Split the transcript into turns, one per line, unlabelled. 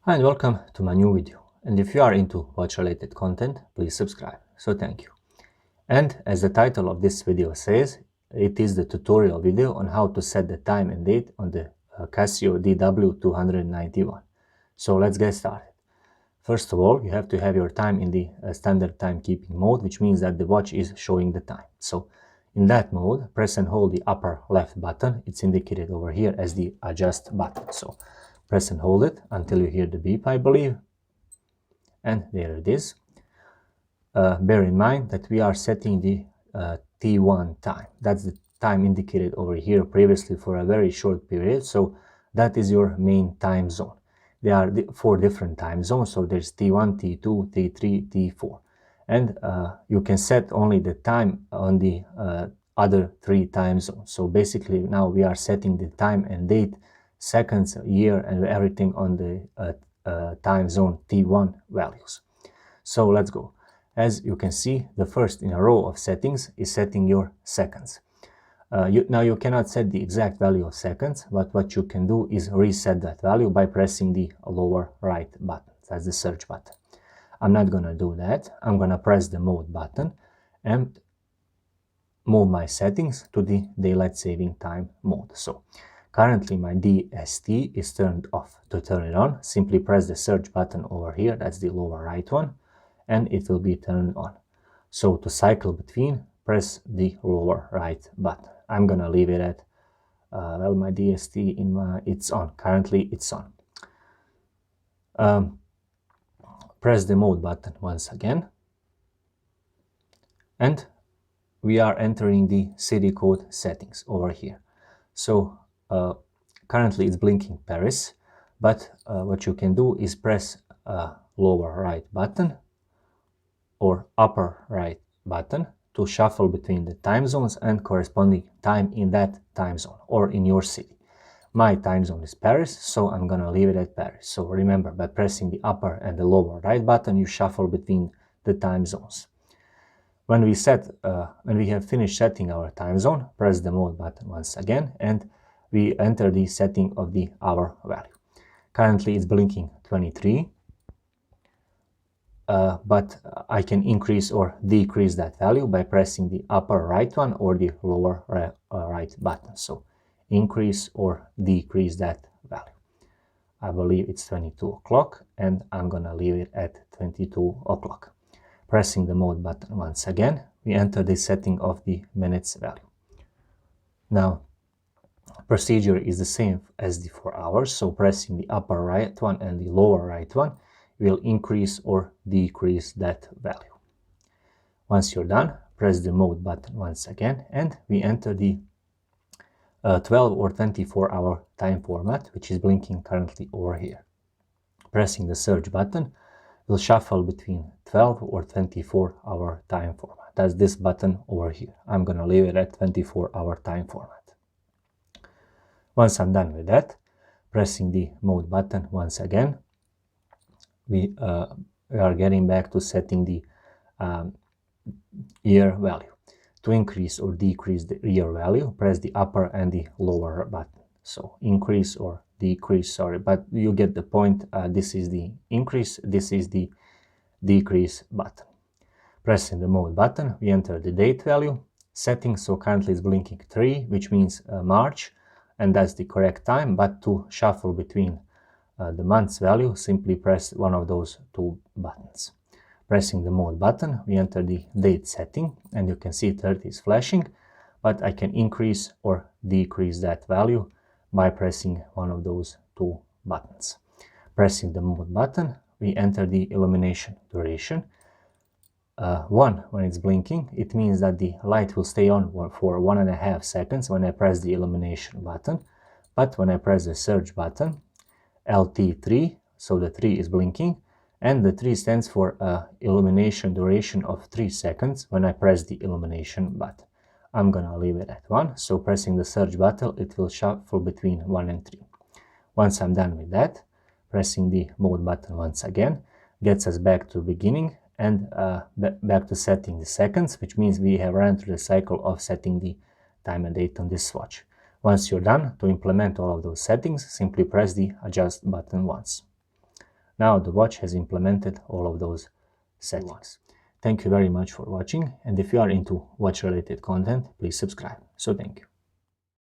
Hi and welcome to my new video, and if you are into watch related content, please subscribe, so thank you. And as the title of this video says, it is the tutorial video on how to set the time and date on the Casio DW-291. So let's get started. First of all, you have to have your time in the standard timekeeping mode, which means that the watch is showing the time. So in that mode, press and hold the upper left button. It's indicated over here as the adjust button. So press and hold it until you hear the beep, I believe. And there it is. Bear in mind that we are setting the T1 time. That's the time indicated over here previously for a very short period. So that is your main time zone. There are 4 different time zones. So there's T1, T2, T3, T4. And you can set only the time on the other 3 time zones. So basically now we are setting the time and date, seconds, year, and everything on the time zone T1 values. So let's go. As you can see, the first in a row of settings is setting your seconds. Now you cannot set the exact value of seconds, but what you can do is reset that value by pressing the lower right button. That's the search button. I'm not gonna do that. I'm gonna press the mode button and move my settings to the daylight saving time mode. So currently my DST is turned off. To turn it on, simply press the search button over here, that's the lower right one, and it will be turned on. So to cycle between, press the lower right button. I'm gonna leave it at, well, my DST it's on. Currently it's on. Press the mode button once again, and we are entering the city code settings over here. So currently it's blinking Paris, but what you can do is press lower right button or upper right button to shuffle between the time zones and corresponding time in that time zone or in your city. My time zone is Paris, so I'm gonna leave it at Paris. So remember, by pressing the upper and the lower right button, you shuffle between the time zones. When we have finished setting our time zone, press the mode button once again, and we enter the setting of the hour value. Currently it's blinking 23, but I can increase or decrease that value by pressing the upper right one or the lower right button. So increase or decrease that value. I believe it's 22 o'clock, and I'm gonna leave it at 22 o'clock. Pressing the mode button once again, we enter the setting of the minutes value. Now, procedure is the same as the 4 hours, so pressing the upper right one and the lower right one will increase or decrease that value. Once you're done, press the mode button once again, and we enter the 12 or 24 hour time format, which is blinking currently over here. Pressing the search button will shuffle between 12 or 24 hour time format. That's this button over here. I'm gonna leave it at 24 hour time format. Once I'm done with that, pressing the mode button once again, we are getting back to setting the year value. To increase or decrease the year value, press the upper and the lower button. So increase or decrease, sorry, but you get the point. This is the increase, this is the decrease button. Pressing the mode button, we enter the date value setting. So currently it's blinking 3, which means March, and that's the correct time. But to shuffle between the month's value, simply press one of those 2 buttons. Pressing the mode button, we enter the date setting, and you can see 30 is flashing, but I can increase or decrease that value by pressing one of those 2 buttons. Pressing the mode button, we enter the illumination duration. 1 when it's blinking, it means that the light will stay on for 1.5 seconds when I press the illumination button, but when I press the search button, LT3, so the 3 is blinking, and the 3 stands for illumination duration of 3 seconds when I press the illumination button. I'm gonna leave it at 1, so pressing the search button, it will shuffle between 1 and 3. Once I'm done with that, pressing the mode button once again gets us back to the beginning and back to setting the seconds, which means we have run through the cycle of setting the time and date on this watch. Once you're done, to implement all of those settings, simply press the adjust button once. Now the watch has implemented all of those settings. Thank you very much for watching, and if you are into watch related content, please subscribe. So thank you.